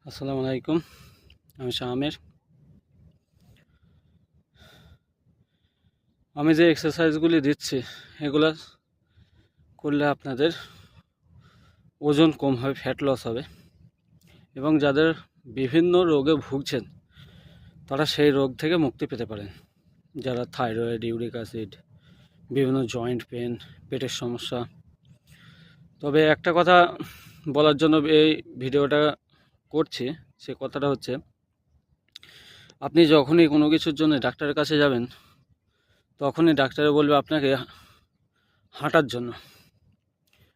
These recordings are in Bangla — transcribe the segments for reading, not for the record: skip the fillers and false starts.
আসসালামু আলাইকুম। আমি শামের। আমি যে এক্সারসাইজগুলি দিচ্ছি এগুলো করলে আপনাদের ওজন কম হবে, ফ্যাট লস হবে এবং যাদের বিভিন্ন রোগে ভুগছেন তারা সেই রোগ থেকে মুক্তি পেতে পারেন। যারা থাইরয়েড, ইউরিক অ্যাসিড, বিভিন্ন জয়েন্ট পেন, পেটের সমস্যা। তবে একটা কথা বলার জন্য এই ভিডিওটা করছি, সে কথাটা হচ্ছে আপনি যখনই কোনো কিছুর জন্য ডাক্তারের কাছে যাবেন তখনই ডাক্তার বলবে আপনাকে হাঁটার জন্য।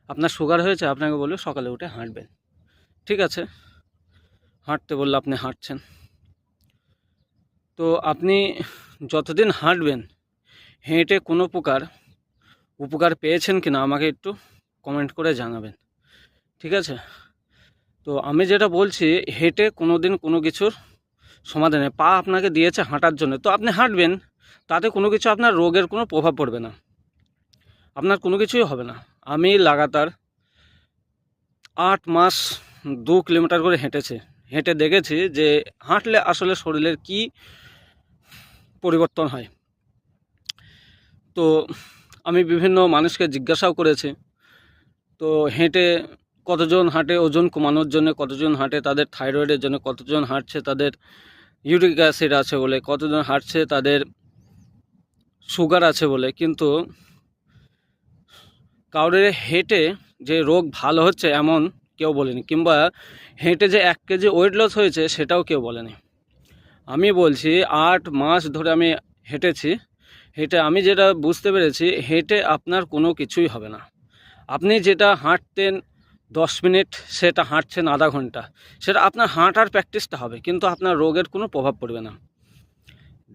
আপনার সুগার হয়েছে, আপনাকে বলবে সকালে উঠে হাঁটবেন। ঠিক আছে, হাঁটতে বললে আপনি হাঁটছেন। তো আপনি যতদিন হাঁটবেন, হেঁটে কোনো প্রকার উপকার পেয়েছেন কিনা আমাকে একটু কমেন্ট করে জানাবেন। ঠিক আছে, তো আমি যেটা বলছি, হেঁটে কোনো দিন কোনো কিছুর সমাধানে পা আপনাকে দিয়েছে হাঁটার জন্য, তো আপনি হাঁটবেন, তাতে কোনো কিছু আপনার রোগের কোনো প্রভাব পড়বে না, আপনার কোনো কিছুই হবে না। আমি লাগাতার 8 মাস 2 কিলোমিটার করে হেঁটে দেখেছি যে হাঁটলে আসলে শরীরের কি পরিবর্তন হয়। তো আমি বিভিন্ন মানুষকে জিজ্ঞাসাও করেছি, তো হেঁটে কতজন হাঁটে ওজন কমানোর জন্য, কতজন হাঁটে তাদের থাইরয়েডের জন্য, কতজন হাঁটছে তাদের ইউরিক অ্যাসিড আছে বলে, কতজন হাঁটছে তাদের সুগার আছে বলে, কিন্তু কাউরে হেঁটে যে রোগ ভালো হচ্ছে এমন কেউ বলেনি, কিংবা হেঁটে যে 1 কেজি ওয়েট লস হয়েছে সেটাও কেউ বলেনি। আমি বলছি 8 মাস ধরে আমি হেঁটে আমি যেটা বুঝতে পেরেছি, হেঁটে আপনার কোনো কিছুই হবে না। আপনি যেটা হাঁটতেন 10 মিনিট, সেটা হাঁটছেন আধা ঘন্টা, সেটা আপনার হাঁটার প্র্যাকটিসটা হবে, কিন্তু আপনার রোগের কোনো প্রভাব পড়বে না।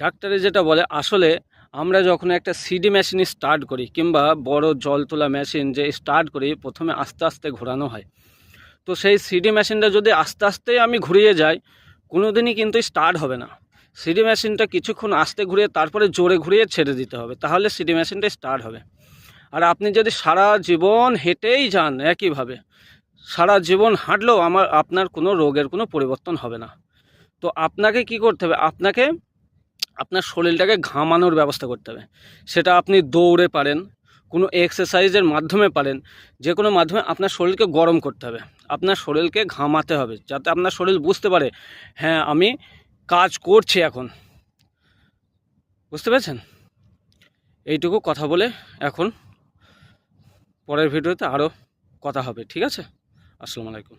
ডাক্তারে যেটা বলে, আসলে আমরা যখন একটা সিডি মেশিন স্টার্ট করি কিংবা বড় জল তোলা মেশিন যে স্টার্ট করি, প্রথমে আস্তে আস্তে ঘোরানো হয়। তো সেই সিডি মেশিনটা যদি আস্তে আস্তে আমি ঘুরিয়ে যাই, কোনো দিনই কিন্তু স্টার্ট হবে না। সিডি মেশিনটা কিছুক্ষণ আস্তে ঘুরিয়ে তারপরে জোরে ঘুরিয়ে ছেড়ে দিতে হবে, তাহলে সিডি মেশিনটা স্টার্ট হবে। আর আপনি যদি সারা জীবন হেঁটেই যান একইভাবে, সারা জীবন হাঁটলেও আপনার কোনো রোগের কোনো পরিবর্তন হবে না। তো আপনাকে কি করতে হবে, আপনাকে আপনার শরীরটাকে ঘামানোর ব্যবস্থা করতে হবে। সেটা আপনি দৌড়ে পারেন, কোনো এক্সারসাইজের মাধ্যমে পারেন, যে কোনো মাধ্যমে আপনার শরীরকে গরম করতে হবে, আপনার শরীরকে ঘামাতে হবে, যাতে আপনার শরীর বুঝতে পারে হ্যাঁ আমি কাজ করছি এখন। বুঝতে পেরেছেন? এইটুকু কথা বলে এখন পরের ভিডিওতে আরও কথা হবে। ঠিক আছে, আসসালামু আলাইকুম।